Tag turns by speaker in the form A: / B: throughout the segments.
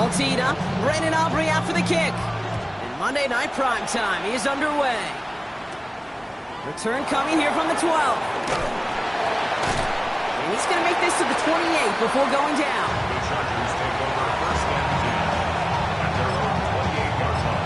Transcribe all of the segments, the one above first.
A: All teed up. Brandon Aubrey out for the kick. And Monday Night Prime Time is underway. Return coming here from the 12. And he's going to make this to the 28 before going down.
B: The Chargers take over first and 10 at their own 28-yard line.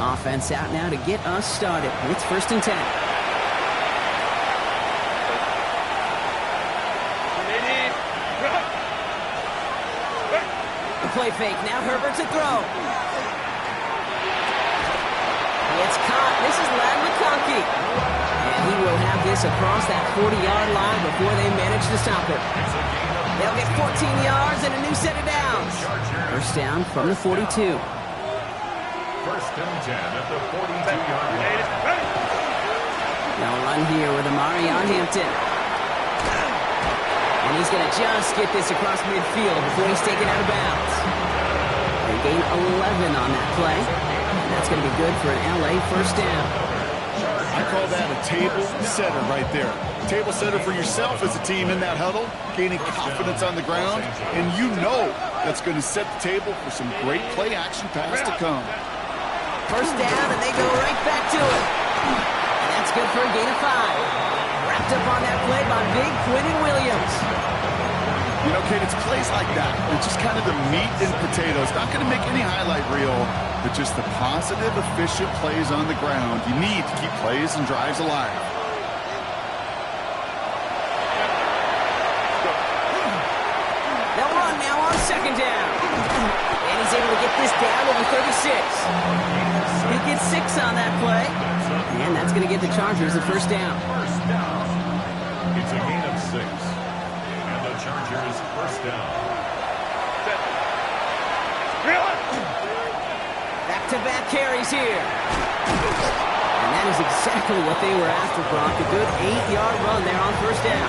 A: Offense out now to get us started. It's first and 10. The play fake. Now Herbert to throw. It's caught. This is Ladd McConkey. And he will have this across that 40-yard line before they manage to stop it. They'll get 14 yards and a new set of downs. First down from the 42.
B: First and 10 at the 42-yard line.
A: Now run here with Amarion Hampton. And he's going to just get this across midfield before he's taken out of bounds. They gain 11 on that play. And that's going to be good for an LA first down.
C: I call that a table setter right there. Table setter for yourself as a team in that huddle, gaining confidence on the ground, and you know that's going to set the table for some great play action pass to come.
A: First down, and they go right back to it. And that's good for a gain of 5. Wrapped up on that play by big Quinnen Williams.
C: You know, Kate, it's plays like that. It's just kind of the meat and potatoes. Not going to make any highlight reel, but just the positive, efficient plays on the ground. You need to keep plays and drives alive.
A: They'll run now on second down. And he's able to get this down over 36. He gets 6 on that play. And that's going to get the Chargers the first down.
B: First down. It's a gain of 6. And the Chargers first down.
A: Back-to-back carries here. And that is exactly what they were after, Brock. A good 8-yard run there on first down.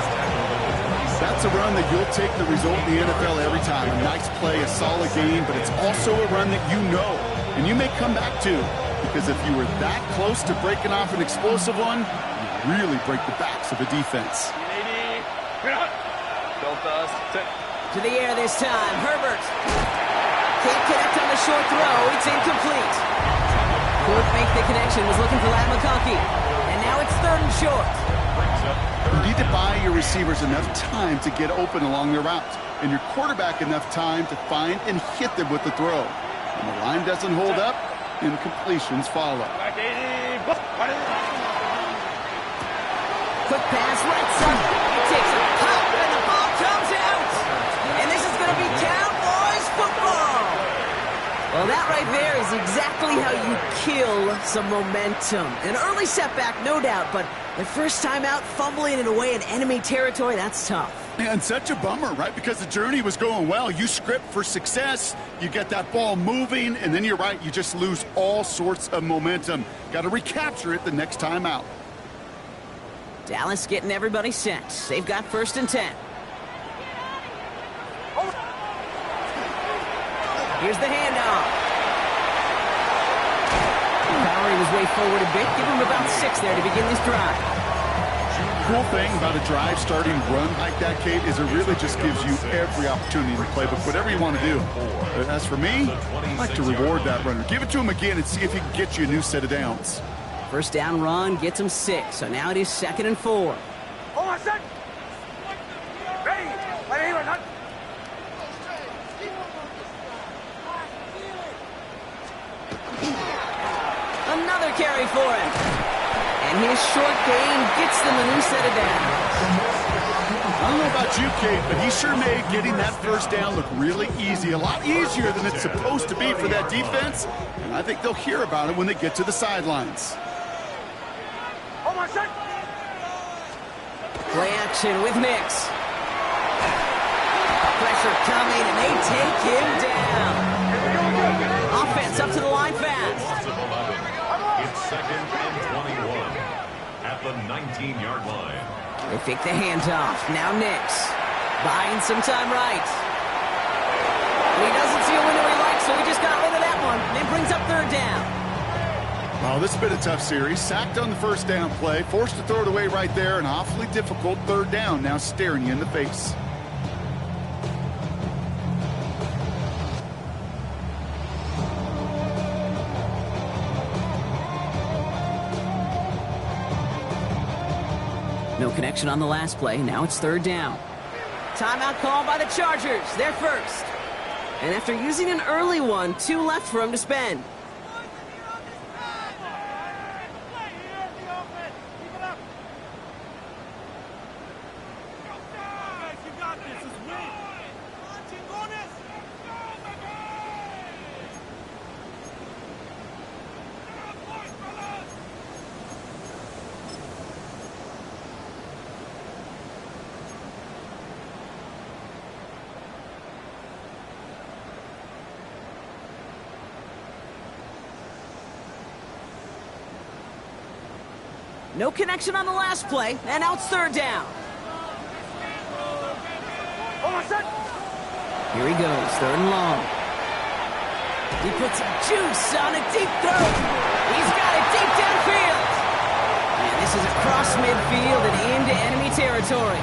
C: That's a run that you'll take the result in the NFL every time. A nice play, a solid game, but it's also a run that you know, and you may come back to, because if you were that close to breaking off an explosive one, you really break the backs of the defense.
A: To the air this time. Herbert can't connect on the short throw. It's incomplete. Couldn't make the connection. Was looking for Ladd McConkey. And now it's third and short.
C: You need to buy your receivers enough time to get open along their route, and your quarterback enough time to find and hit them with the throw. When the line doesn't hold up, incompletions follow.
A: Quick pass, right side. He takes a pop, and the ball comes out. And this is going to be Cowboys football. Well, that right there is exactly how you kill some momentum. An early setback, no doubt, but the first time out, fumbling it away in enemy territory, that's tough.
C: And such a bummer, right? Because the journey was going well. You script for success, you get that ball moving, and then you're right, you just lose all sorts of momentum. Got to recapture it the next time out.
A: Dallas getting everybody set. They've got first and 10. Here's the handoff. Powering his way forward a bit. Give him about 6 there to begin this drive.
C: Cool thing about a drive starting run like that, Kate, is it really just gives you every opportunity to play, but whatever you want to do. As for me, I like to reward that runner. Give it to him again and see if he can get you a new set of downs.
A: First down run gets him 6, so now it is 2nd and 4. Another carry for him. And his short gain gets them a new set of downs.
C: I don't know about you, Kate, but he sure made getting that first down look really easy. A lot easier than it's supposed to be for that defense. And I think they'll hear about it when they get to the sidelines.
A: Play action with Mix. Pressure coming, and they take him down. Offense up to the line fast.
B: It's 2nd and 21 at the 19-yard line.
A: They fake the handoff. Now Nix. Buying some time right. He doesn't see a window he likes, so he just got rid of that one. And then brings up third down.
C: Well, this has been a tough series. Sacked on the first down play. Forced to throw it away right there. An awfully difficult third down now staring you in the face.
A: No connection on the last play. Now it's third down. Timeout called by the Chargers. They're first. And after using an early one, 2 left for him to spend. No connection on the last play, and now it's third down. Here he goes, third and long. He puts some juice on a deep throw. He's got it deep downfield. And this is across midfield and into enemy territory.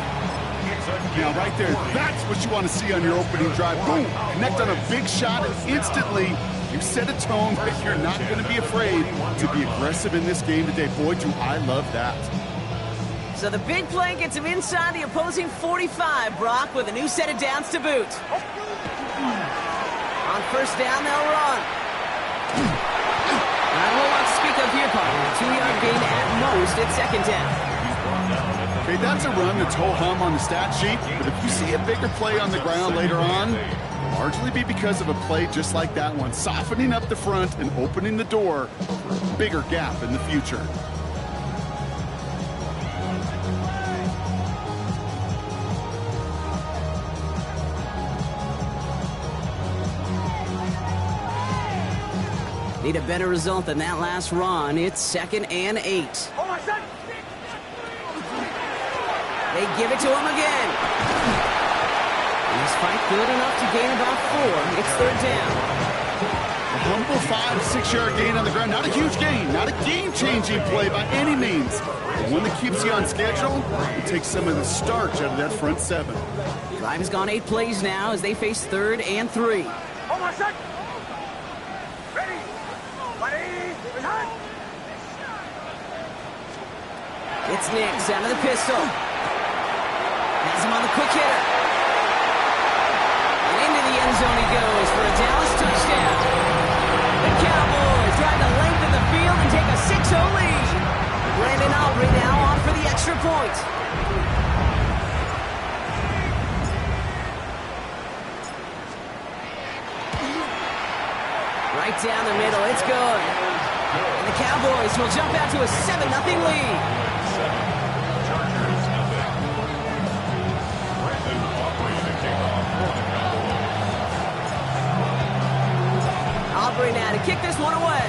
C: Now, right there, that's what you want to see on your opening drive. Boom! Connect on a big shot, and instantly you set a tone that you're not going to be afraid to be aggressive in this game today. Boy, do I love that.
A: So the big play gets him inside the opposing 45, Brock, with a new set of downs to boot. On first down, they'll run. Not a whole lot to speak of here, partner. 2-yard gain at most at second down.
C: Okay, that's a run that's ho-hum on the stat sheet, but if you see a bigger play on the ground later on, it'll largely be because of a play just like that one, softening up the front and opening the door for a bigger gap in the future.
A: Need a better result than that last run. It's 2nd and 8. They give it to him again. He's fight good enough to gain about 4. It's third down.
C: A humble 5-6-yard gain on the ground. Not a huge gain. Not a game-changing play by any means. But one that keeps you on schedule and takes some of the starch out of that front 7.
A: Drive has gone 8 plays now as they face 3rd and 3. It's Nix out of the pistol. Has him on the quick hitter. And into the end zone he goes for a Dallas touchdown. The Cowboys drive the length of the field and take a 6-0 lead. Brandon Aubrey now on for the extra point. Right down the middle, it's good. And the Cowboys will jump out to a 7-0 lead. Aubrey now to kick this one away.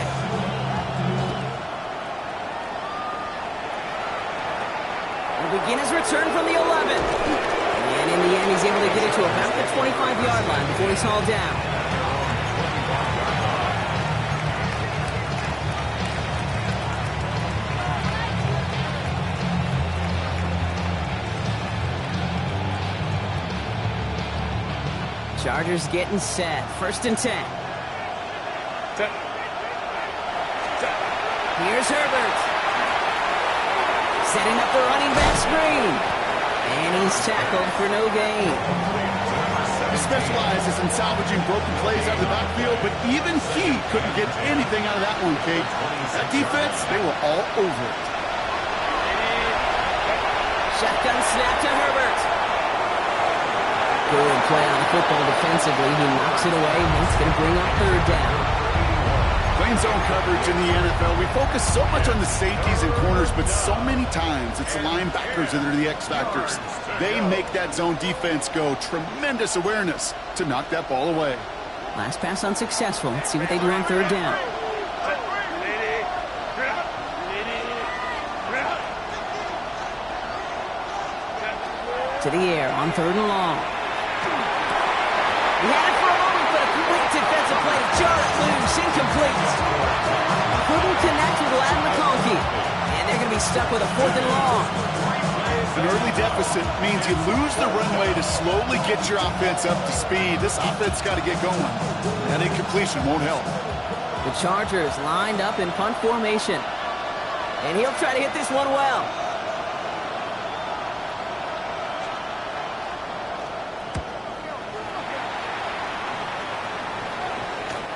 A: Will begin his return from the 11. And in the end, he's able to get it to about the 25-yard line before he's hauled down. Chargers getting set. 1st and 10. Here's Herbert. Setting up the running back screen. And he's tackled for no gain.
C: He specializes in salvaging broken plays out of the backfield, but even he couldn't get anything out of that one, Kate. That defense, they were all over it.
A: Shotgun snap to Herbert. Good play on the football defensively. He knocks it away, and he's going to bring up third down.
C: Playing zone coverage in the NFL, we focus so much on the safeties and corners, but so many times it's the linebackers that are the X factors. They make that zone defense go. Tremendous awareness to knock that ball away.
A: Last pass unsuccessful. Let's see what they do on third down. To the air on 3rd and long. He had it for a moment, but a quick defensive play to jar it loose. Incomplete. Couldn't connect with Ladd McConkey. And they're going to be stuck with a 4th and long.
C: An early deficit means you lose the runway to slowly get your offense up to speed. This offense got to get going. That incompletion won't help.
A: The Chargers lined up in punt formation. And he'll try to hit this one well.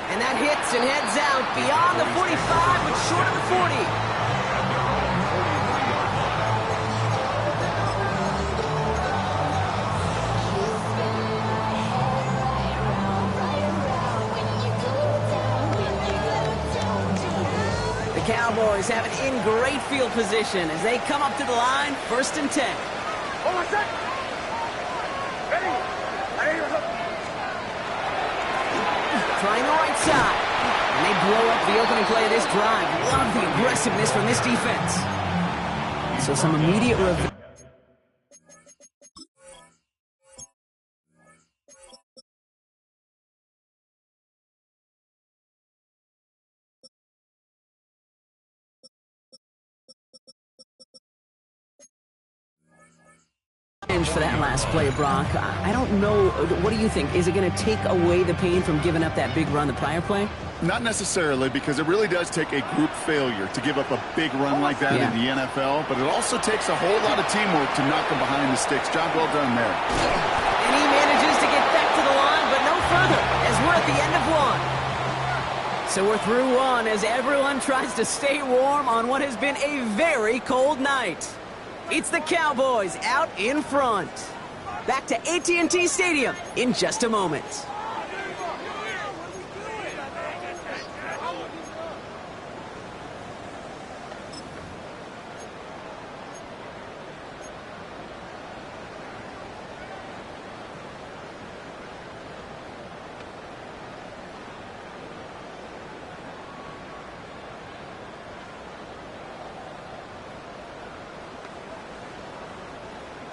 A: And that hits and heads out beyond the 45, but short of the 40. The Cowboys have it in great field position as they come up to the line, 1st and 10.
D: Hold on a sec. Ready?
A: Trying the right side. And they blow up the opening play of this drive. Love the aggressiveness from this defense. So some immediate revenge. For that last play, Brock. I don't know. What do you think? Is it going to take away the pain from giving up that big run the prior play?
C: Not necessarily, because it really does take a group failure to give up a big run like that in the NFL, but it also takes a whole lot of teamwork to knock them behind the sticks. Job well done there.
A: And he manages to get back to the line, but no further, as we're at the end of one. So we're through one as everyone tries to stay warm on what has been a very cold night. It's the Cowboys out in front. Back to AT&T Stadium in just a moment.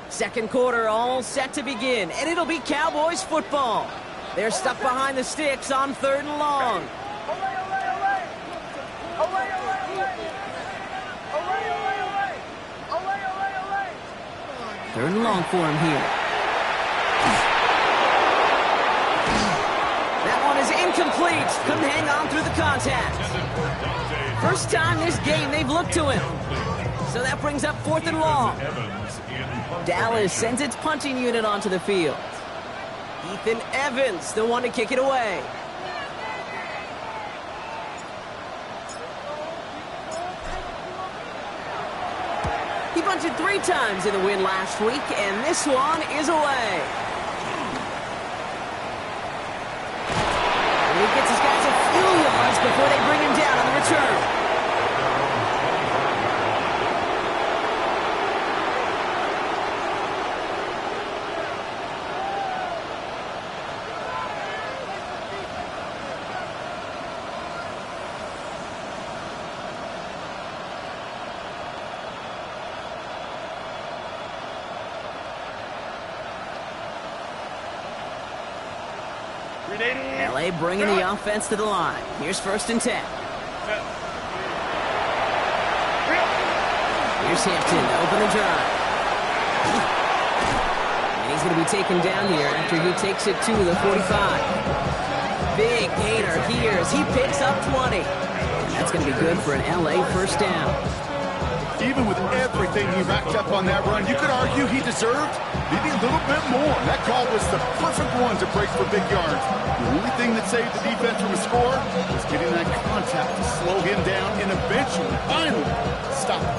A: Second quarter all set to begin, and it'll be Cowboys football. They're stuck behind the sticks on 3rd and long. 3rd and long for him here. That one is incomplete. Couldn't hang on through the contact. First time this game they've looked to him. So that brings up 4th and long. Dallas sends its punting unit onto the field. Ethan Evans, the one to kick it away. He bunted 3 times in the win last week, and this one is away. And he gets his guys a few yards before they bring him down on the return. LA bringing the offense to the line. Here's 1st and 10. Here's Hampton to open the drive. And he's going to be taken down here after he takes it to the 45. Big gainer here as he picks up 20. And that's going to be good for an LA first down.
C: Even with everything he racked up on that run, you could argue he deserved maybe a little bit more. That call was the perfect one to break for big yards. The only thing that saved the defense from a score was getting that contact to slow him down and eventually, finally, stop him.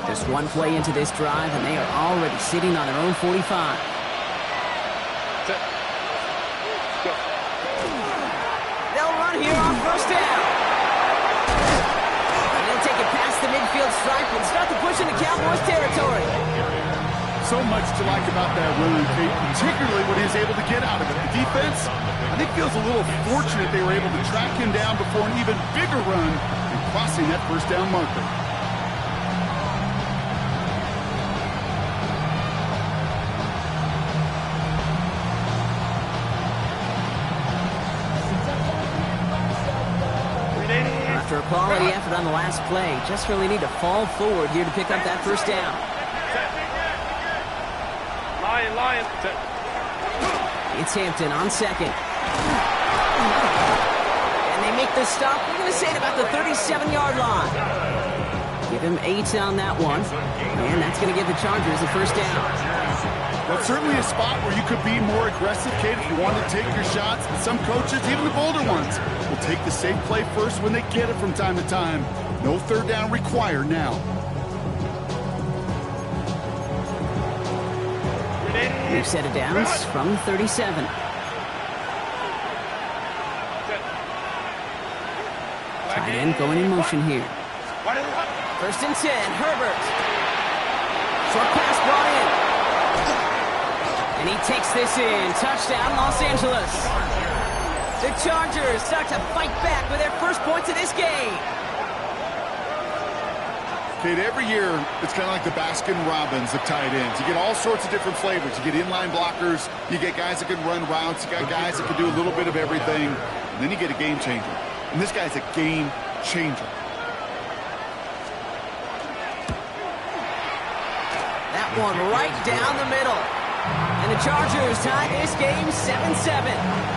A: Just one play into this drive, and they are already sitting on their own 45. They'll run here on 1st down. Take it past the midfield stripe and start to push into Cowboys territory.
C: So much to like about that run, Kate, particularly what he was able to get out of it. The defense, I think, feels a little fortunate they were able to track him down before an even bigger run and crossing that 1st down marker.
A: after a quality effort on the last play. Just really need to fall forward here to pick up that first down.
D: Lion.
A: It's Hampton on second. And they make the stop. We're going to say at about the 37-yard line. Give him 8 on that one. And that's going to give the Chargers a first down.
C: That's certainly a spot where you could be more aggressive, Kate, if you want to take your shots. But some coaches, even the bolder ones, will take the safe play first when they get it from time to time. No third down required now.
A: New set of downs from 37. Tight end going in motion here. First and 10, Herbert. Short pass brought in. And he takes this in. Touchdown, Los Angeles. The Chargers start to fight back with their first points of this game.
C: Kate, every year, it's kind of like the Baskin-Robbins of tight ends. You get all sorts of different flavors. You get inline blockers. You get guys that can run routes. You got guys that can do a little bit of everything. And then you get a game changer. And this guy's a game changer.
A: That one right down the middle. And the Chargers tie this game 7-7.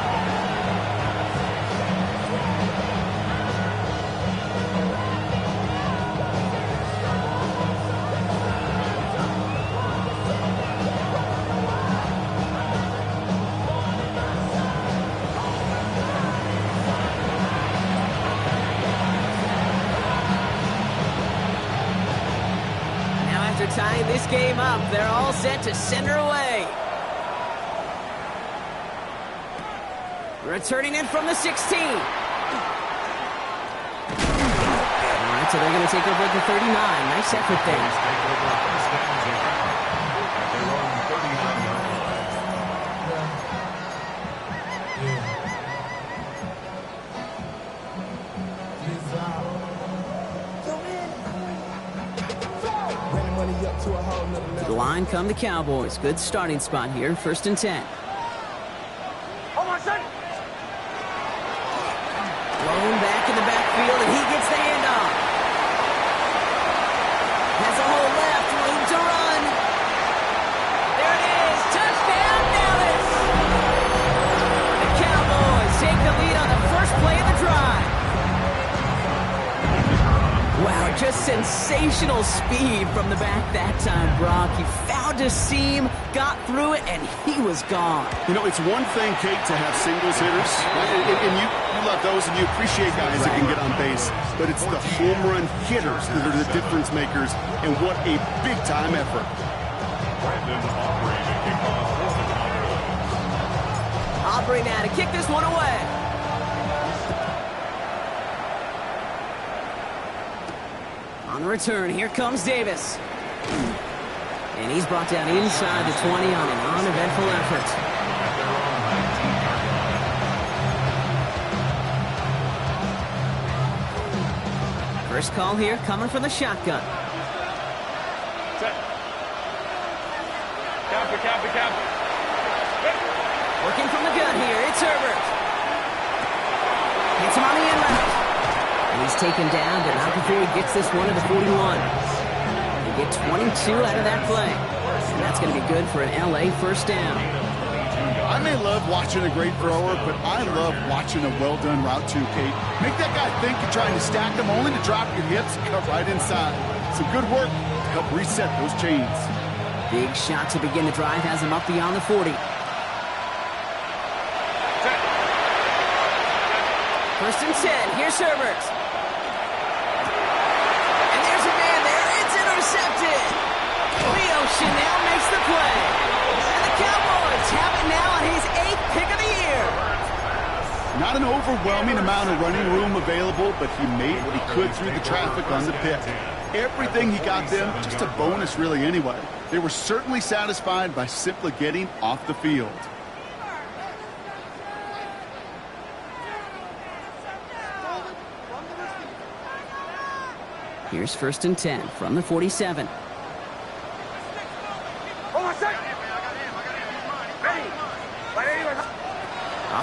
A: Tying this game up, they're all set to send her away. Returning in from the 16. All right, so they're going to take over at the 39. Nice effort there. To the line come the Cowboys. Good starting spot here. First and 10. Blown back in the backfield, and he gets the handoff. Has a hole left. Room to run. There it is. Touchdown, Dallas. The Cowboys take the lead on the first play of the drive. Wow, just sensational speed from the back that time, Brock. He found a seam, got through it, and he was gone.
C: You know, it's one thing, Kate, to have singles hitters, right? And you love those, and you appreciate guys that can get on base. But it's the home run hitters that are the difference makers, and what a big-time effort.
A: Aubrey now to kick this one away. On the return, here comes Davis. And he's brought down inside the 20 on an uneventful effort. First call here coming from the shotgun.
D: Counter.
A: Working from the gun here, it's Herbert. Hits him on the end route. And he's taken down, but not before he gets this one to the 41. They get 22 out of that play. And that's going to be good for an LA first down.
C: I may love watching a great thrower, but I love watching a well-done route too, Kate. Make that guy think you're trying to stack them, only to drop your hips and cut right inside. Some good work to help reset those chains.
A: Big shot to begin the drive has him up beyond the 40. First and 10, here's Herbert. And there's a man there, it's intercepted. Leo Chanel makes the play. And the Cowboys have it now on his 8th pick of the year.
C: Not an overwhelming amount of running room available, but he made what he could through the traffic on the pick. Everything he got them, just a bonus really anyway. They were certainly satisfied by simply getting off the field.
A: Here's first and 10 from the 47.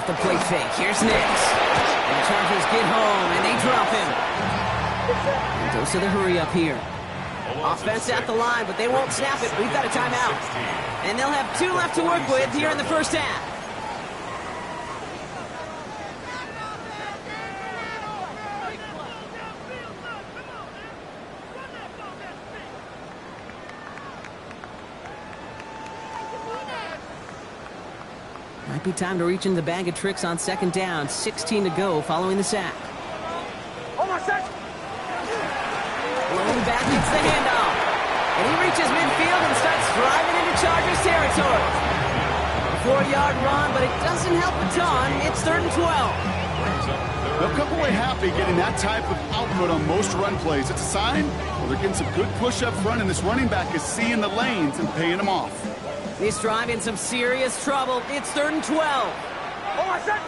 A: Off the play fake. Here's Nix. And the Chargers get home, and they drop him. And goes to the hurry up here. Offense at the line, but they won't snap it. We've got a timeout. And they'll have 2 left to work with here in the first half. Might be time to reach into the bag of tricks on second down. 16 to go following the sack.
D: Almost set.
A: Blowing back gets the handoff. And he reaches midfield and starts driving into Chargers territory. A 4-yard run, but it doesn't help a ton. It's 3rd and 12.
C: They'll come away happy getting that type of output on most run plays. It's a sign they're getting some good push up front, and this running back is seeing the lanes and paying them off.
A: This drive in some serious trouble. It's 3rd and 12.
D: Almost set.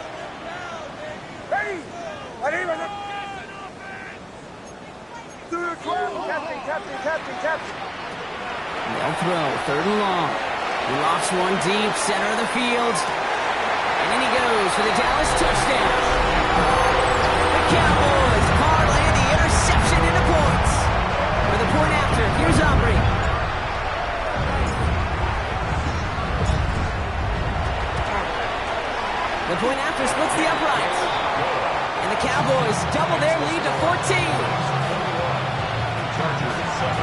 D: Ready. Ready. 2-12. Captain.
A: They'll throw. 3rd and long. He lofts one deep, center of the field. And then he goes for the Dallas touchdown. The Cowboys parlay the interception into points. For the point after, here's Aubrey. The point after splits the uprights. And the Cowboys double their lead to 14.
B: Chargers at 7.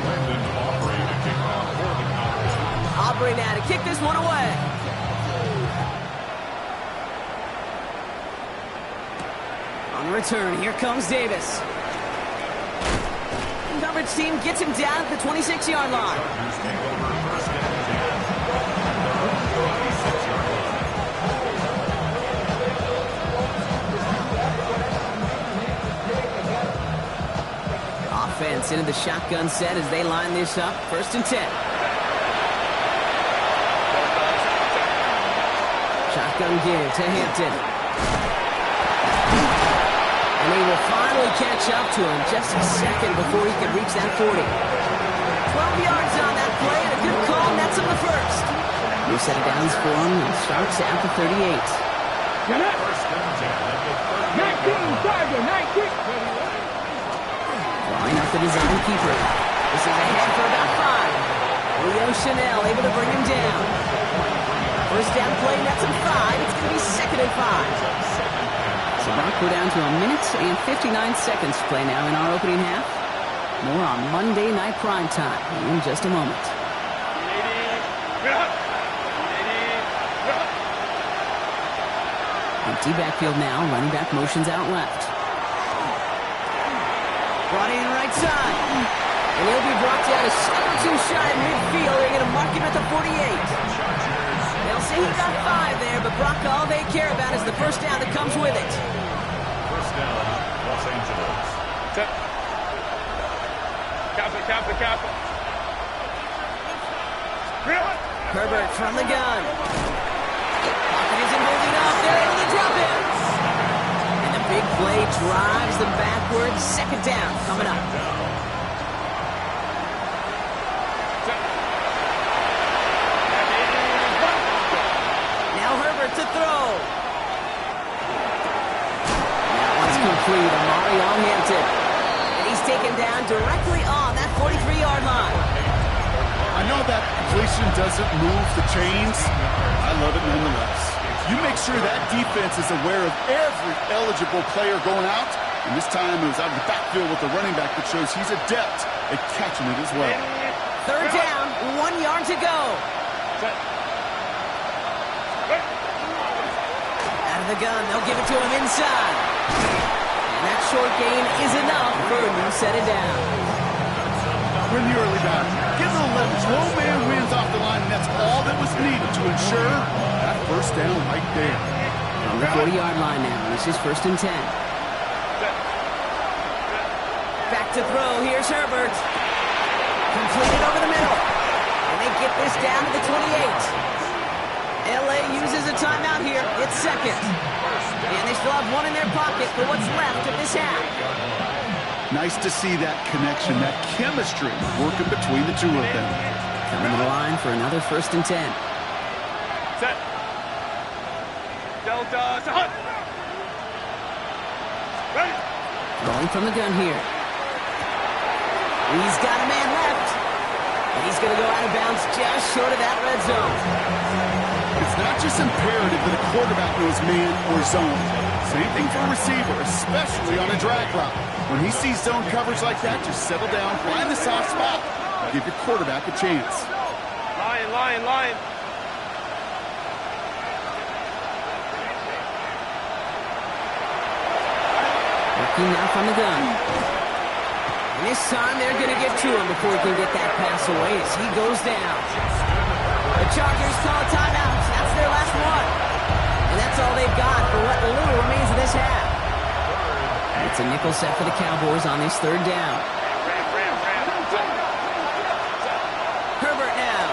B: Landon Aubrey to kick off for the Cowboys.
A: Aubrey now to kick this one away. On the return, here comes Davis. The coverage team gets him down at the 26-yard line.
B: Chargers take over 1st and 10. Their own 26-yard line.
A: Offense into the shotgun set as they line this up. 1st and 10. Shotgun give to Hampton. And he will finally catch up to him just a second before he can reach that 40. 12 yards on that play and a good call nets him the first. New set of downs for him and starts at the 38.
B: 1st and 10 at the 38.
D: 19.
A: Line up the design keeper. This is ahead for about 5. Leo Chanel able to bring him down. First down play nets him 5. It's going to be 2nd and 5. So Brock, we're down to 1 minute and 59 seconds to play now in our opening half. More on Monday Night Prime Time in just a moment. Empty backfield now. Running back motions out left. Brought in right side. And he'll be brought down a step or 2 shy in midfield. They're going to mark him at the 48. They'll say he got 5 there, but Brock, all they care about is the first down that comes with it.
B: First down, Los Angeles.
D: Kappa.
A: Herbert from the gun. Pocket isn't holding up. They're able to drop him. And the big play drives them backwards. 2nd down coming up. Now Herbert to throw. That one's complete. Amari on Hampton. And he's taken down directly on that 43-yard line.
C: I know that completion doesn't move the chains. I love it nonetheless. You make sure that defense is aware of every eligible player going out. And this time it was out of the backfield with the running back that shows he's adept at catching it as well.
A: 3rd down, 1 yard to go. Out of the gun, they'll give it to him inside. And that short gain is enough for a new set of down.
C: Win the early down. Get a little leverage. Low man wins off the line, and that's all that was needed to ensure that first down right there.
A: On the 40-yard line now, this is 1st and 10. Back to throw, here's Herbert. Completed over the middle. And they get this down to the 28. LA uses a timeout here. It's 2nd. And they still have 1 in their pocket for what's left of this half.
C: Nice to see that connection, that chemistry working between the two of them.
A: Coming to the line for another 1st and 10.
D: Set. Delta. Set. Ready.
A: Rolling from the gun here. He's got a man left. And he's going to go out of bounds just short of that red zone.
C: It's not just imperative that a quarterback knows man or zone. Same thing for a receiver, especially on a drag route. When he sees zone coverage like that, just settle down, find the soft spot, give your quarterback a chance.
D: Line.
A: Working now from the gun. And this time they're going to get to him before he can get that pass away as he goes down. The Chargers call a timeout. That's their last one. And that's all they've got for what little remains of this half. It's a nickel set for the Cowboys on this third down. Herbert now.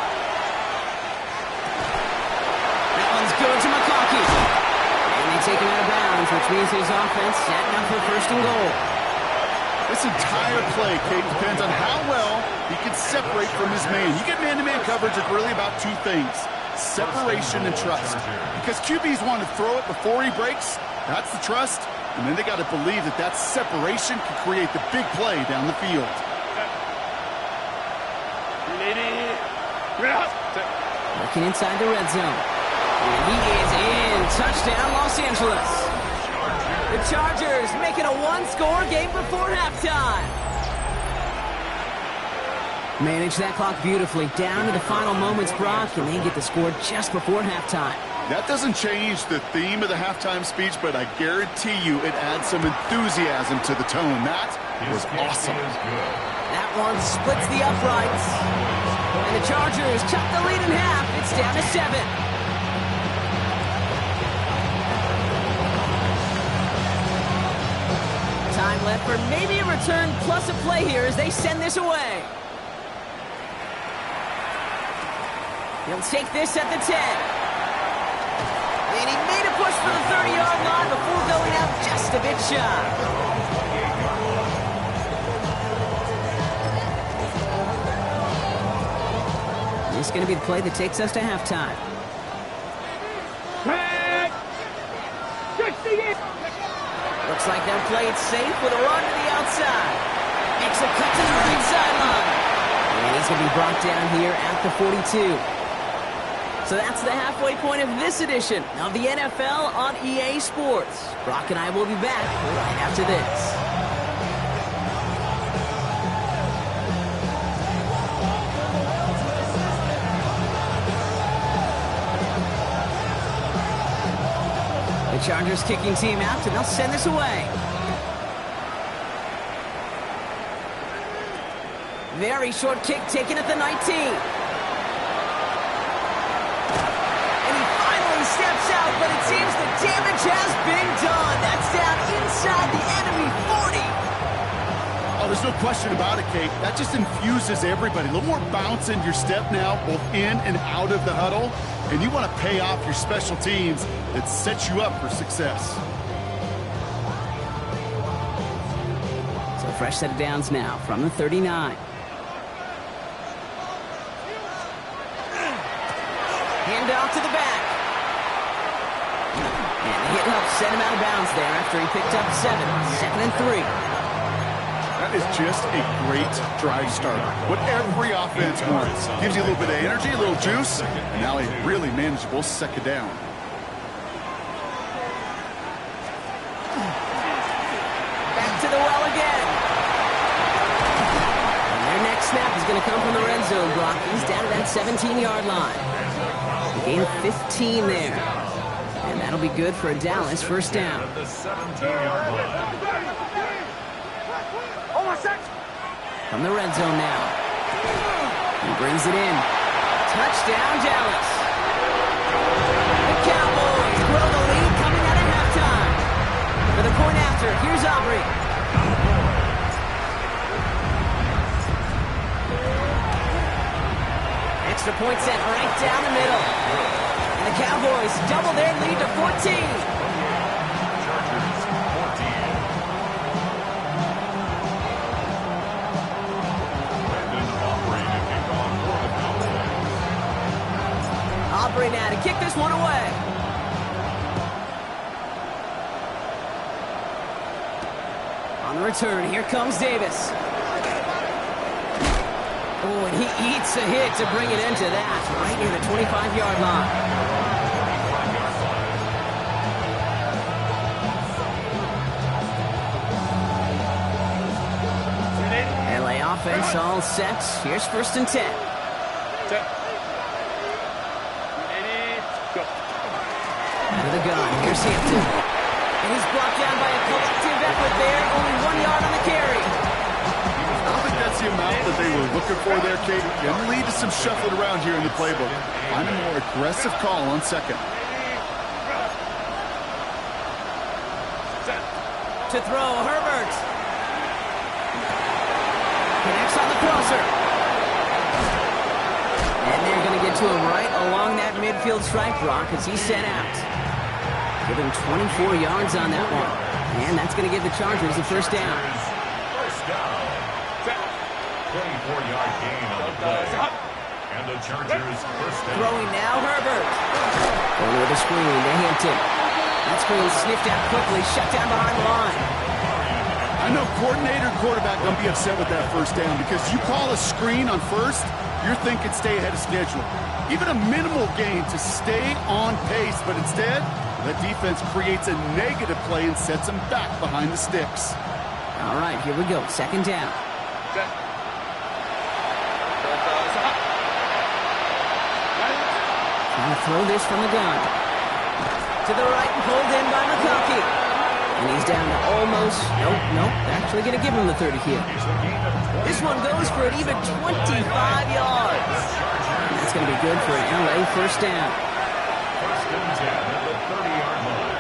A: That one's good to McConkey. And they take him out of bounds, which means his offense setting up for first and goal.
C: This entire play, Kate, depends on how well he can separate from his man. You get man-to-man coverage, it's really about two things, separation and trust. Because QBs want to throw it before he breaks, that's the trust, and then they got to believe that that separation can create the big play down the field.
A: Working inside the red zone. And he is in. Touchdown, Los Angeles. The Chargers making a one-score game before halftime. Manage that clock beautifully. Down to the final moments, Brock, and they get the score just before halftime.
C: That doesn't change the theme of the halftime speech, but I guarantee you it adds some enthusiasm to the tone. That was awesome.
A: That one splits the uprights. And the Chargers cut the lead in half. It's down to 7. Time left for maybe a return plus a play here as they send this away. He'll take this at the 10. And he made a push for the 30-yard line before going out just a bit shy. This is going to be the play that takes us to halftime. Looks like they'll play it safe with a run to the outside. Makes a cut to the right sideline. And he's going to be brought down here at the 42. So that's the halfway point of this edition of the NFL on EA Sports. Brock and I will be back right after this. The Chargers kicking team out, and they'll send this away. Very short kick taken at the 19. And he finally steps out, but it seems the damage has been done. That's down inside the enemy 40.
C: Oh, there's no question about it, Kate. That just infuses everybody. A little more bounce in your step now, both in and out of the huddle. And you want to pay off your special teams that sets you up for success.
A: So fresh set of downs now from the 39. Hand off to the back. And the hit helped send him out of bounds there after he picked up 7. 2nd and 3.
C: That is just a great drive starter. What every offense wants. Gives you a little bit of energy, a little juice, and now a really manageable second down.
A: Back to the well again. And their next snap is going to come from the red zone, Brock. He's down to that 17-yard line. Gain of 15 there. And that'll be good for a Dallas first down.
B: The 17-yard line.
A: From the red zone now. He brings it in. Touchdown, Dallas. The Cowboys grow the lead coming out of halftime. For the point after, here's Aubrey. Extra point set right down the middle. And the Cowboys double their lead to 14. Aubrey now to kick this one away. On the return, here comes Davis. Oh, and he eats a hit to bring it into that, right near the 25-yard line. LA offense all set. Here's 1st and 10. Out of the gun, here's Hampton. And he's blocked down by a collective effort there. Only 1 yard on the carry.
C: I don't think that's the amount that they were looking for there, Kate. Going to lead to some shuffling around here in the playbook. Find a more aggressive call on 2nd.
A: To throw, Herbert. Connects on the crosser. And they're going to get to him right along that midfield stripe, Brock, as he's sent out. Give him 24 yards on that one. And that's going to give the Chargers a 1st down.
B: 24-yard gain on the play. And the Chargers 1st down.
A: Throwing now, Herbert. Going with a screen to Hampton. That screen sniffed out quickly, shut down behind the line.
C: I know coordinator quarterback going to be upset with that 1st down because you call a screen on 1st, you're thinking stay ahead of schedule. Even a minimal gain to stay on pace, but instead, that defense creates a negative play and sets them back behind the sticks.
A: All right, here we go. 2nd down. Trying to throw this from the gun. To the right and pulled in by McConkey. And he's down to almost, nope, actually going to give him the 30 here. This one goes for an even 25 yards. That's going to be good for an LA 1st down.
B: 1st and 10 at the 30-yard line.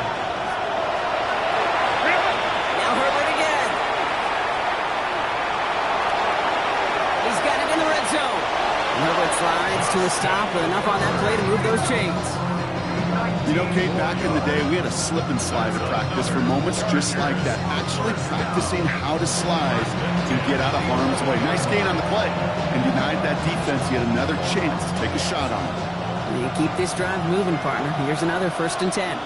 A: Now Herbert again. He's got it in the red zone. Herbert slides to a stop with enough on that play to move those chains.
C: You know, Kate, back in the day, we had a slip and slide at practice for moments just like that. Actually practicing how to slide to get out of harm's way. Nice gain on the play. And denied that defense yet another chance to take a shot on it.
A: You keep this drive moving, partner. Here's another 1st and 10.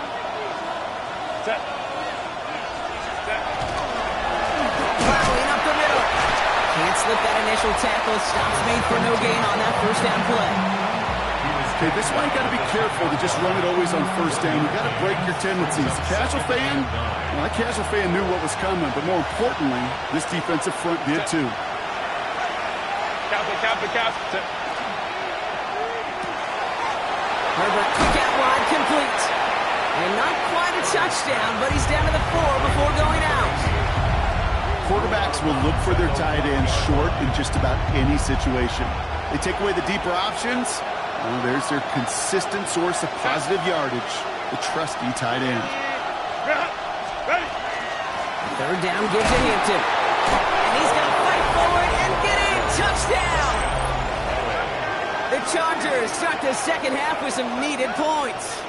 A: Plowing up the middle. Can't slip that initial tackle. Stops made for no gain on that 1st down play.
C: Okay, this is why you got to be careful to just run it always on 1st down. You got to break your tendencies. Casual fan, well, that casual fan knew what was coming, but more importantly, this defensive front did too.
A: Herbert kick out wide, complete. And not quite a touchdown, but he's down to the 4 before going out.
C: Quarterbacks will look for their tight end short in just about any situation. They take away the deeper options. Well, there's their consistent source of positive yardage, the trusty tight end.
A: 3rd down, gives to Hampton. And he's going to fight forward and get in. Touchdown! The Chargers start the 2nd half with some needed points.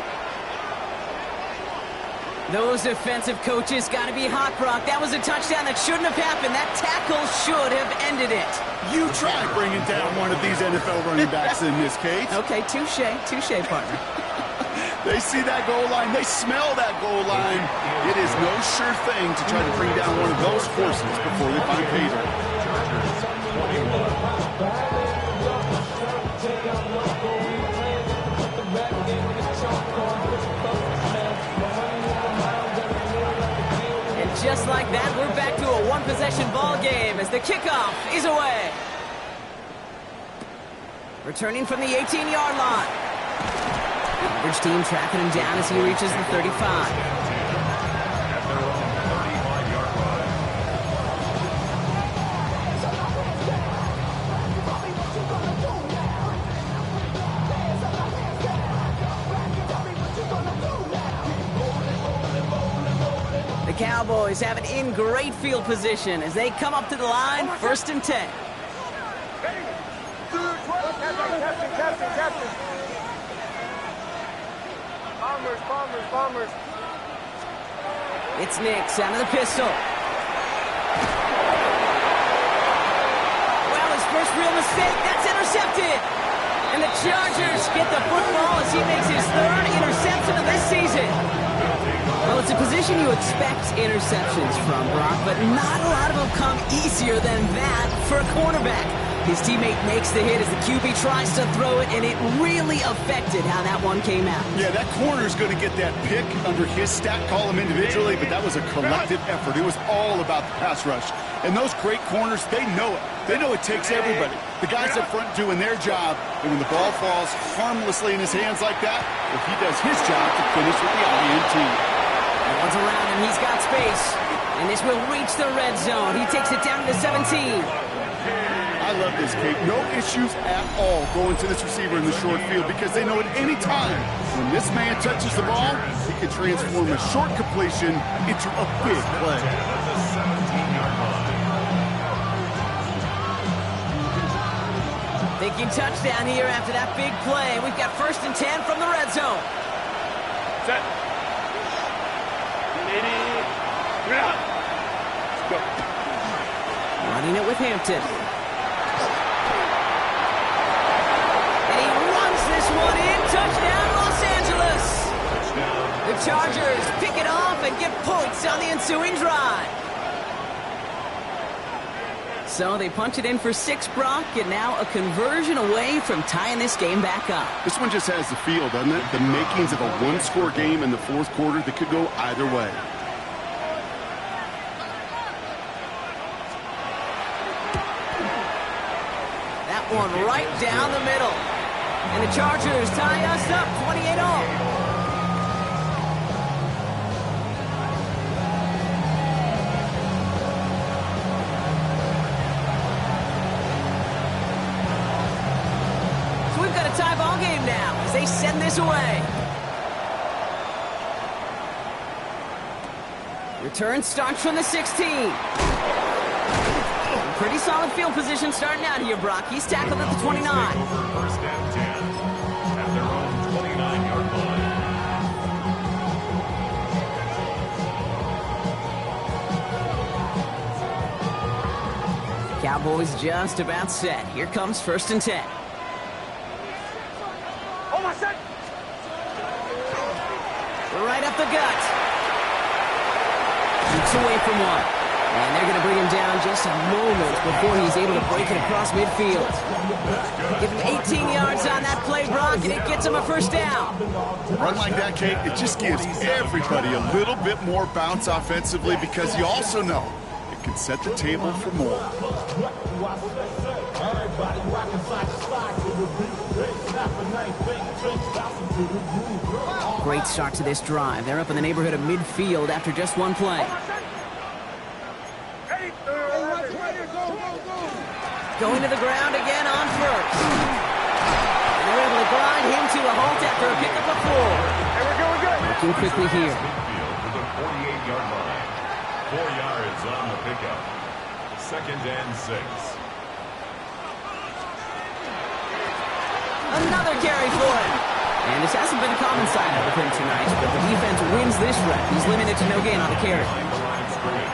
A: Those defensive coaches got to be hot, Brock. That was a touchdown that shouldn't have happened. That tackle should have ended it.
C: You try bringing down one of these NFL running backs in this case.
A: Okay, touche, partner.
C: They see that goal line. They smell that goal line. It is no sure thing to try to bring down one of those horses before they find pay dirt.
A: Just like that, we're back to a one-possession ball game as the kickoff is away. Returning from the 18-yard line. The average team tracking him down as he reaches the 35.
B: At their own 35-yard line.
A: The Cowboys have it in great field position as they come up to the line, 1st and 10.
D: Captain. Bombers.
A: It's Nick, sound of the pistol. Well, his first real mistake, that's intercepted. And the Chargers get the football as he makes his third interception of this season. Well, it's a position you expect interceptions from, Brock, but not a lot of them come easier than that for a cornerback. His teammate makes the hit as the QB tries to throw it, and it really affected how that one came out.
C: Yeah, that corner's going to get that pick under his stat column individually, but that was a collective effort. It was all about the pass rush. And those great corners, they know it. They know it takes everybody. The guys up front doing their job, and when the ball falls harmlessly in his hands like that, well, he does his job to finish with the INT.
A: One's around him, he's got space. And this will reach the red zone. He takes it down to the 17.
C: I love this, Kate. No issues at all going to this receiver in the short field because they know at any time when this man touches the ball, he can transform a short completion into a big play.
A: Thinking touchdown here after that big play. We've got 1st and 10 from the red zone.
D: Set. Let's go.
A: Running it with Hampton. And he runs this one in. Touchdown, Los Angeles. The Chargers pick it off and get points on the ensuing drive. So they punch it in for 6, Brock, and now a conversion away from tying this game back up.
C: This one just has the feel, doesn't it? The makings of a one-score game in the 4th quarter that could go either way.
A: That one right down the middle. And the Chargers tie us up 28-all. Tie ball game now as they send this away. Return starts from the 16. Pretty solid field position starting out here, Brock. He's tackled at the 29.
B: 1st and 10 at their own 29-yard line.
A: Cowboys just about set. Here comes 1st and 10. Right up the gut. Keeps away from one. And they're going to bring him down just a moment before he's able to break it across midfield. Give him 18 yards on that play, Brock, and it gets him a 1st down.
C: A run like that, Kate, it just gives everybody a little bit more bounce offensively because you also know it can set the table for more.
A: Great start to this drive. They're up in the neighborhood of midfield after just one play. Going to the ground again on 1st. And they're able to grind him to a halt after a pickup of 4. Working quickly here.
B: To the 48-yard line. 4 yards on the pickup. 2nd and 6.
A: Another carry for him. And this hasn't been a common sight with him tonight, but the defense wins this rep. He's limited to no gain on the carry.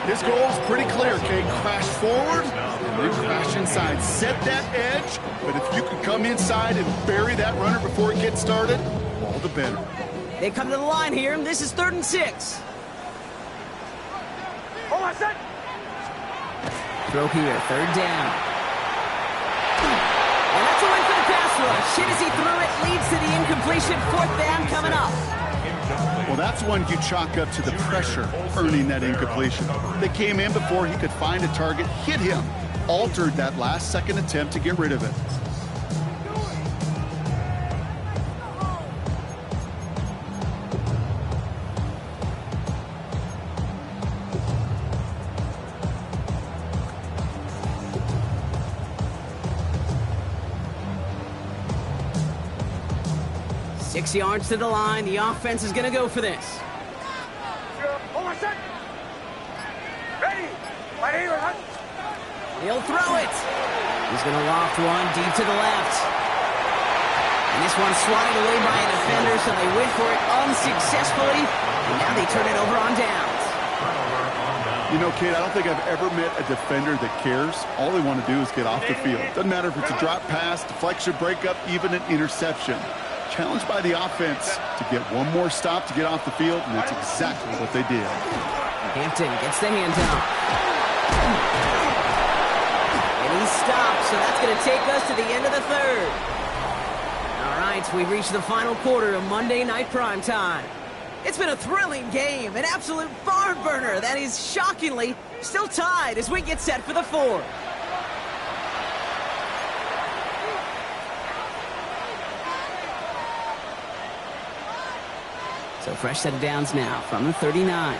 C: His goal is pretty clear, Kate. Crash forward, and then crash inside. Set that edge, but if you can come inside and bury that runner before it gets started, all the better.
A: They come to the line here, and this is 3rd and 6. Throw here, 3rd down. And that's a win for the pass rush. Hit as he threw it, leads to the incompletion. 4th down coming up.
C: Well, that's one you chalk up to the pressure earning that incompletion. They came in before he could find a target, hit him, altered that last-second attempt to get rid of it.
A: Six yards to the line. The offense is going to go for this. He'll throw it. He's going to loft one deep to the left. And this one's swatted away by a defender, so they went for it unsuccessfully. And now they turn it over on downs.
B: Turnover on downs.
C: You know, Kate, I don't think I've ever met a defender that cares. All they want to do is get off the field. Doesn't matter if it's a drop pass, deflection, breakup, even an interception. Challenged by the offense to get one more stop to get off the field, and that's exactly what they did.
A: Hampton gets the hand down. And he stops, so that's going to take us to the end of the third. All right, we've reached the final quarter of Monday Night Primetime. It's been a thrilling game, an absolute barn burner that is shockingly still tied as we get set for the fourth. So fresh set of downs now from the 39.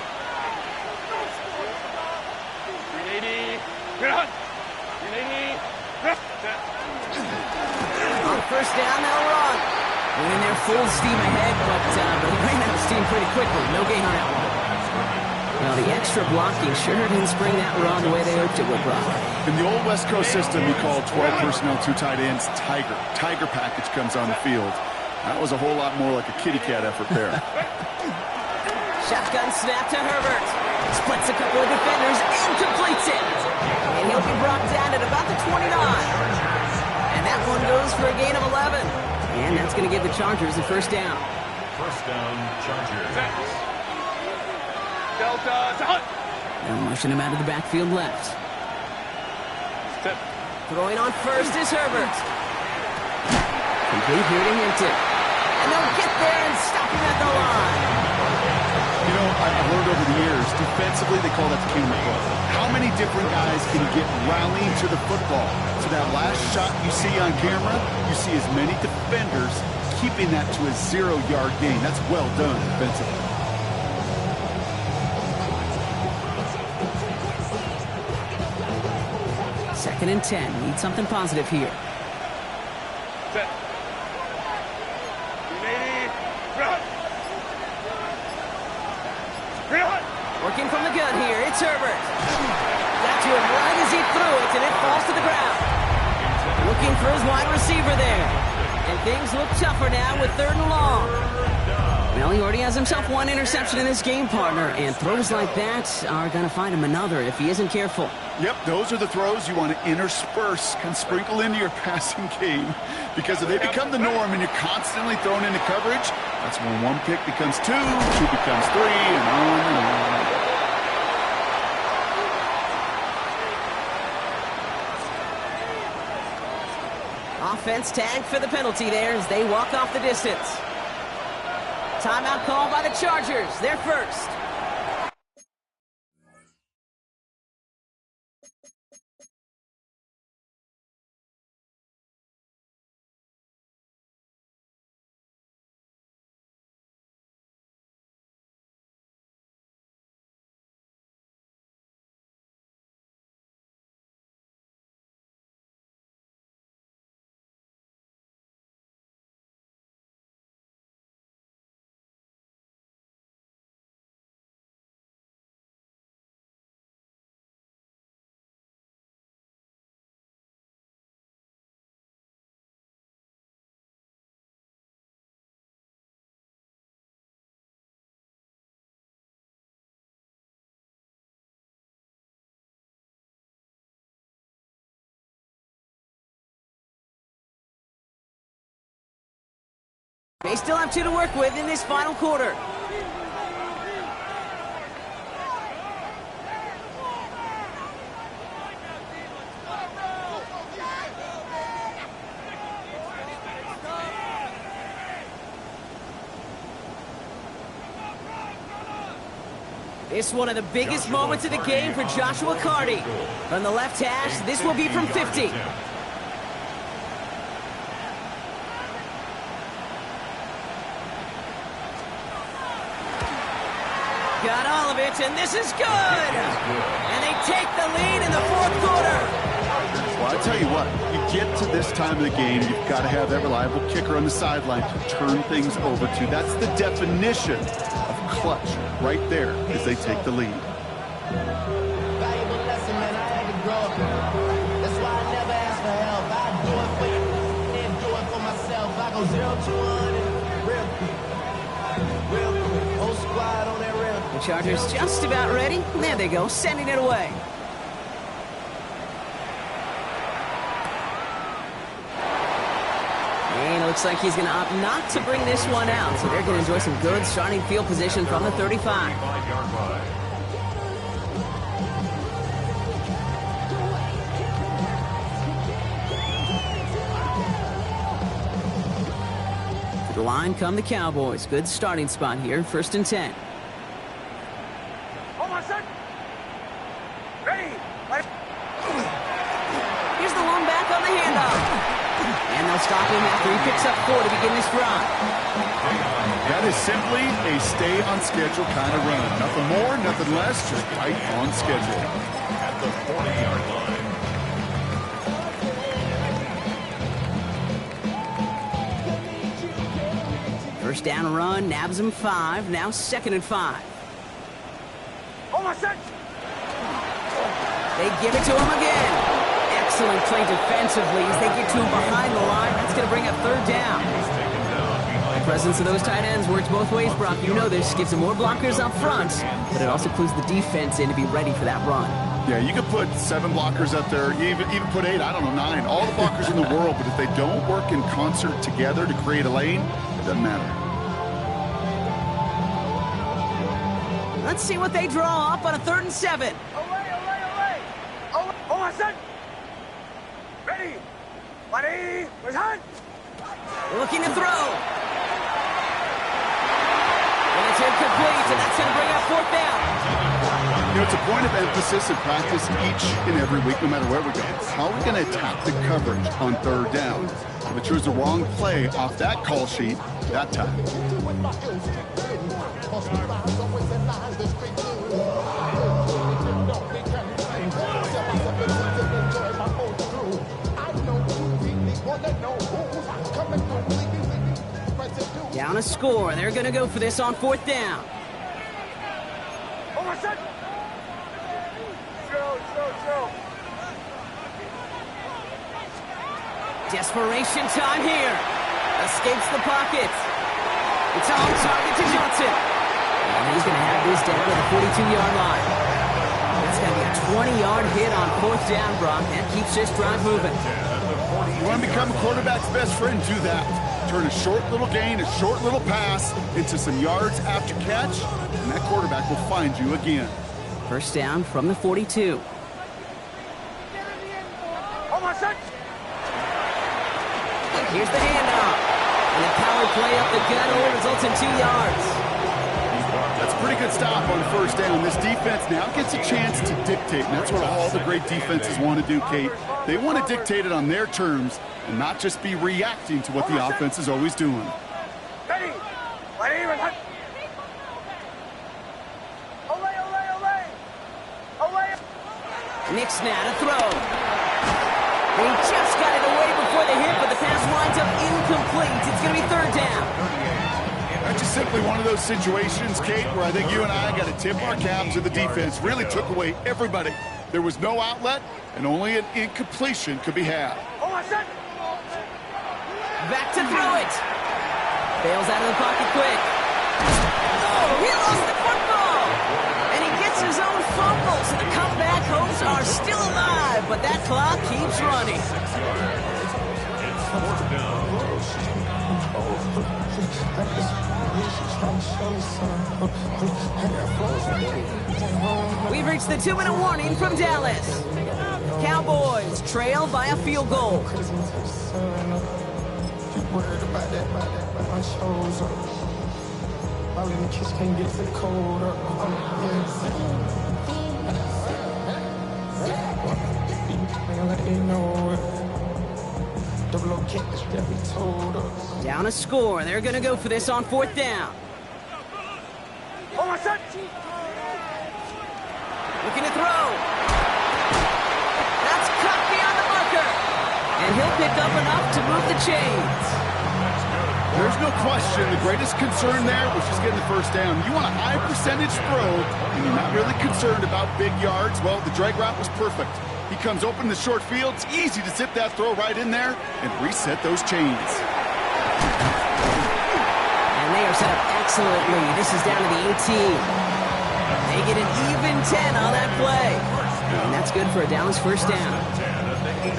A: On first down, they'll run. Went in there full steam ahead, but they ran out of steam pretty quickly. No gain on that one. Well, the extra blocking sure didn't spring that run the way they hoped it would, Brock.
C: In the old West Coast system, we called 12 personnel, 2 tight ends, Tiger. Tiger package comes on the field. That was a whole lot more like a kitty cat effort there.
A: Shotgun snap to Herbert. Splits a couple of defenders and completes it. And he'll be brought down at about the 29. And that one goes for a gain of 11. And that's going to give the Chargers the first down.
B: First down, Chargers.
D: Delta.
A: They'll motion him out of the backfield left.
D: Step.
A: Throwing on first is Herbert. Complete here to Hampton. And they'll get there and stop him at the line.
C: You know, I've learned over the years, defensively, they call that the camera play. How many different guys can get rallying to the football? So that last shot you see on camera, you see as many defenders keeping that to a 0-yard gain. That's well done defensively.
A: Second and 10. Need something positive here.
D: Set.
A: Working from the gun here, it's Herbert. Got to him right as he threw it, and it falls to the ground. Looking for his wide receiver there. And things look tougher now with 3rd and long. Well, he already has himself one interception in this game, partner, and throws like that are going to find him another if he isn't careful.
C: Yep, those are the throws you want to intersperse and sprinkle into your passing game. Because if they become the norm and you're constantly thrown into coverage, that's when one pick becomes 2, 2 becomes 3, and on and on.
A: Offense tagged for the penalty there as they walk off the distance. Timeout called by the Chargers. They're first. They still have 2 to work with in this final quarter. This one of the biggest moments of the game for Joshua Carty. From the left hash, this will be from 50. Got all of it, and this is good! And they take the lead in the 4th quarter.
C: Well, I tell you what, you get to this time of the game, you've got to have that reliable kicker on the sideline to turn things over to. That's the definition of clutch right there as they take the lead.
E: Valuable lesson, man. I had to grow up. That's why I never ask for help. I do it for you and do it for myself. I go 0 to 100 real quick. Real quick. Whole squad on that real quick.
A: Chargers just about ready. There they go, sending it away. And it looks like he's going to opt not to bring this one out. So they're going to enjoy some good starting field position from the 35.
B: 5-yard line.
A: To the line come the Cowboys. Good starting spot here, 1st and 10.
D: Hold on, set. Ready.
A: Here's the one back on the handoff. And they'll stop him after he picks up 4 to begin this drive.
C: That is simply a stay-on-schedule kind of run. Nothing more, nothing less, just right on schedule.
B: At the 40-yard line.
A: First down run, nabs him 5. Now 2nd and 5.
D: Hold on, set.
A: They give it to him again. Excellent play defensively as they get to him behind the line. That's going to bring up 3rd down. The presence of those tight ends works both ways, Brock. You know this. Gives them more blockers up front, but it also clues the defense in to be ready for that run.
C: Yeah, you could put 7 blockers up there, even put 8, I don't know, 9, all the blockers in the world, but if they don't work in concert together to create a lane, it doesn't matter.
A: Let's see what they draw up on a 3rd and 7.
D: Away. Hold on, set. Ready. Ready. Return.
A: Looking to throw. And it's incomplete, and that's going to bring up 4th down.
C: You know, it's a point of emphasis in practice each and every week, no matter where we go. How are we going to attack the coverage on 3rd down? If we choose the wrong play off that call sheet that time.
A: Down a score. They're going to go for this on 4th down.
D: Hold on, set. Show.
A: Desperation time here. Escapes the pocket. It's on target to Johnson. And he's going to have this down to the 42-yard line. That's going to be a 20-yard hit on 4th down, Brock. That keeps this drive moving.
C: You want to become a quarterback's best friend, do that. Turn a short little gain, a short little pass into some yards after catch, and that quarterback will find you again.
A: First down from the 42.
D: Hold on, set.
A: Here's the handoff. And the power play up the gut only results in 2 yards.
C: That's a pretty good stop on 1st down. This defense now gets a chance to dictate, and that's what all the great defenses want to do, Kate. They want to dictate it on their terms and not just be reacting to what the offense is always doing.
D: Ready. Return. Away.
A: Nick Snap to throw. They just got it away before the hit, but the pass winds up incomplete. It's going to be 3rd down.
C: That's just simply one of those situations, Kate, where I think you and I got to tip our caps to the defense. Really took away everybody. There was no outlet, and only an incompletion could be had.
D: Hold on, set.
A: Back to throw it. Bails out of the pocket quick. Oh, he lost the football. And he gets his own fumble, so the comeback hopes are still alive, but that clock keeps running.
B: It's 4th down.
A: We've reached the 2-minute warning from Dallas. Cowboys trail by a field goal. Down a score. They're going to go for this on 4th down.
D: Hold on, set.
A: Looking to throw. That's cut beyond the marker. And he'll pick up enough to move the chains.
C: There's no question the greatest concern there was just getting the 1st down. You want a high percentage throw, and you're not really concerned about big yards. Well, the drag route was perfect. He comes open in the short field. It's easy to zip that throw right in there and reset those chains.
A: And they are set up excellently. This is down to the 18. They get an even 10 on that play. And that's good for a Dallas first down.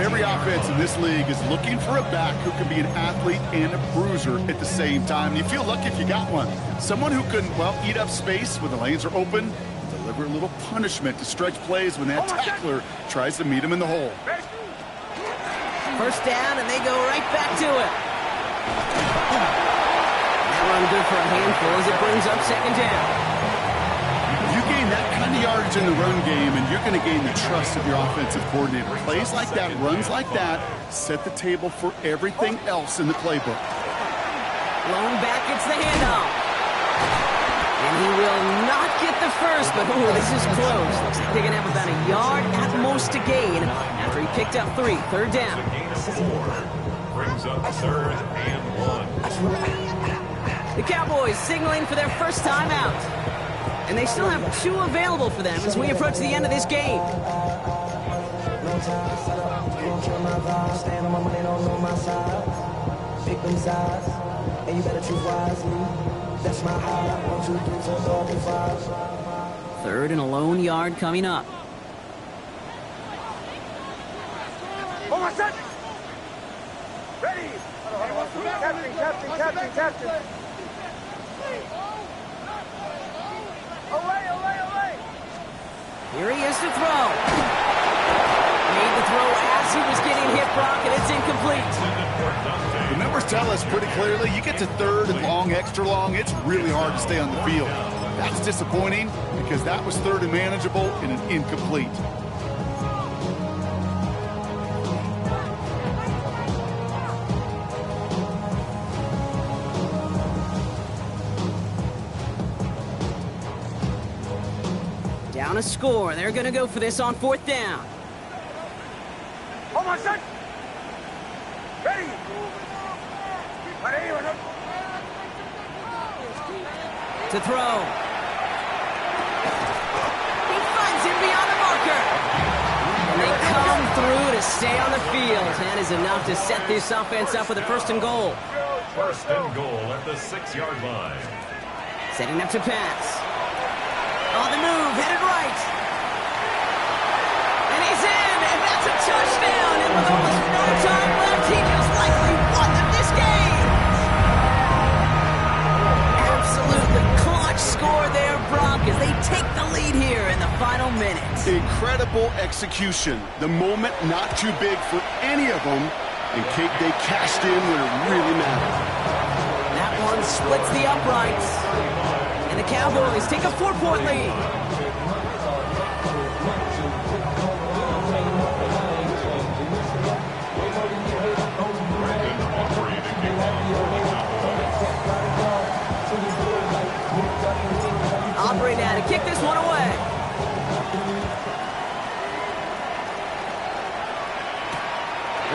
C: Every offense in this league is looking for a back who can be an athlete and a bruiser at the same time. You feel lucky if you got one. Someone who can, well, eat up space when the lanes are open, deliver a little punishment to stretch plays when that tackler tries to meet him in the hole.
A: First down, and they go right back to it. That run good for a handful as it brings up second down.
C: You gain that kind of yardage in the run game, and you're going to gain the trust of your offensive coordinator. Plays like that, runs like that, set the table for everything else in the playbook.
A: Blown back, it's the handoff. And he will not get the first, but ooh, this is close. Looks like they're going to have about a yard at most to gain after he picked up 3. Third down.
B: A gain of 4. Brings up 3rd and 1.
A: The Cowboys signaling for their first time out. And they still have 2 available for them as we approach the end of this game. Third and a lone yard coming up.
D: Ready! Captain. Away!
A: Here he is to throw. Made the throw as he was getting hit, Brock, and it's incomplete.
C: The numbers tell us pretty clearly, you get to 3rd and long, extra long, it's really hard to stay on the field. That's disappointing because that was 3rd and manageable and an incomplete.
A: Down a score. They're going to go for this on 4th down.
D: Hold on, son! Ready!
A: To throw. He finds him beyond the marker. And they come through to stay on the field. That is enough to set this offense up with a 1st and goal.
B: 1st and goal at the 6-yard line.
A: Setting up to pass. On the move, headed right. And he's in, and that's a touchdown. And with almost no time left, he just likely won them this game. Absolutely clutch score there, Brock, as they take the lead here in the final minutes.
C: Incredible execution. The moment not too big for any of them, and they cashed in when it really mattered.
A: That one splits the uprights. And the Cowboys take a 4-point lead. Aubrey now to kick this one away.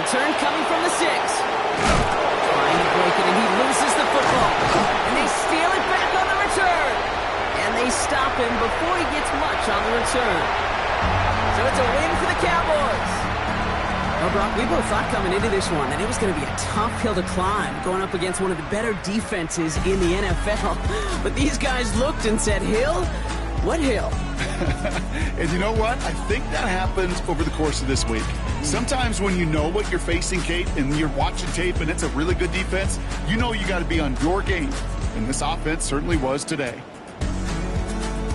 A: Return coming from the 6. Trying to break it, and he loses the football. And they steal it back on the return. And they stop him before he gets much on the return. So it's a win for the Cowboys. Well, Brock, we both thought coming into this one that it was going to be a tough hill to climb, going up against one of the better defenses in the NFL. But these guys looked and said, Hill? What hill?
C: And you know what? I think that happens over the course of this week. Sometimes when you know what you're facing, Kate, and you're watching tape and it's a really good defense, you know you got to be on your game. And this offense certainly was today.